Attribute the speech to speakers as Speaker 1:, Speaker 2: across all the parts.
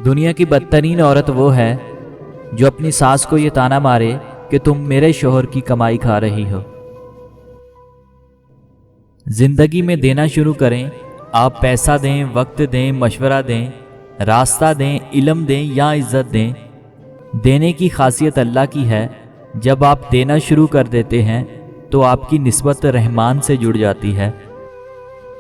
Speaker 1: دنیا کی بدترین عورت وہ ہے جو اپنی ساس کو یہ طعنہ مارے کہ تم میرے شوہر کی کمائی کھا رہی ہو۔ زندگی میں دینا شروع کریں۔ آپ پیسہ دیں، وقت دیں، مشورہ دیں، راستہ دیں، علم دیں یا عزت دیں، دینے کی خاصیت اللہ کی ہے۔ جب آپ دینا شروع کر دیتے ہیں تو آپ کی نسبت رحمان سے جڑ جاتی ہے،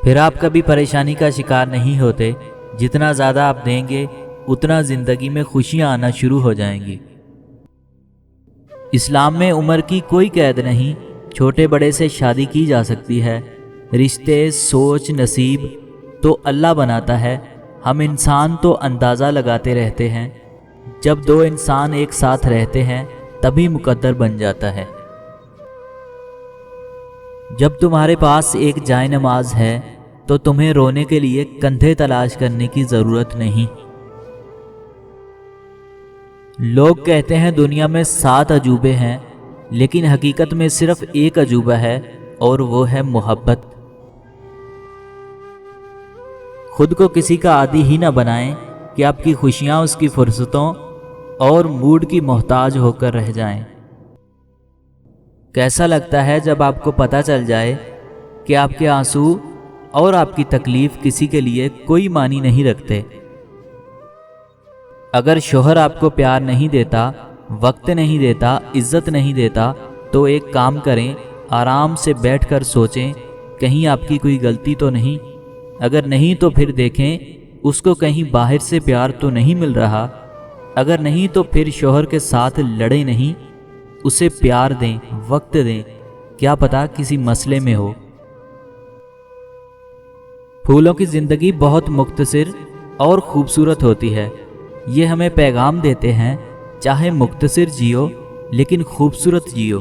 Speaker 1: پھر آپ کبھی پریشانی کا شکار نہیں ہوتے۔ جتنا زیادہ آپ دیں گے اتنا زندگی میں خوشیاں آنا شروع ہو جائیں گی۔ اسلام میں عمر کی کوئی قید نہیں، چھوٹے بڑے سے شادی کی جا سکتی ہے۔ رشتے، سوچ، نصیب تو اللہ بناتا ہے، ہم انسان تو اندازہ لگاتے رہتے ہیں۔ جب دو انسان ایک ساتھ رہتے ہیں تبھی مقدر بن جاتا ہے۔ جب تمہارے پاس ایک جائے نماز ہے تو تمہیں رونے کے لیے کندھے تلاش کرنے کی ضرورت نہیں۔ لوگ کہتے ہیں دنیا میں 7 عجوبے ہیں، لیکن حقیقت میں صرف ایک عجوبہ ہے اور وہ ہے محبت۔ خود کو کسی کا عادی ہی نہ بنائیں کہ آپ کی خوشیاں اس کی فرصتوں اور موڈ کی محتاج ہو کر رہ جائیں۔ کیسا لگتا ہے جب آپ کو پتہ چل جائے کہ آپ کے آنسو اور آپ کی تکلیف کسی کے لیے کوئی معنی نہیں رکھتے۔ اگر شوہر آپ کو پیار نہیں دیتا، وقت نہیں دیتا، عزت نہیں دیتا تو ایک کام کریں، آرام سے بیٹھ کر سوچیں کہیں آپ کی کوئی غلطی تو نہیں۔ اگر نہیں تو پھر دیکھیں اس کو کہیں باہر سے پیار تو نہیں مل رہا۔ اگر نہیں تو پھر شوہر کے ساتھ لڑیں نہیں، اسے پیار دیں، وقت دیں، کیا پتہ کسی مسئلے میں ہو۔ پھولوں کی زندگی بہت مختصر اور خوبصورت ہوتی ہے۔ یہ ہمیں پیغام دیتے ہیں چاہے مختصر جیو لیکن خوبصورت جیو۔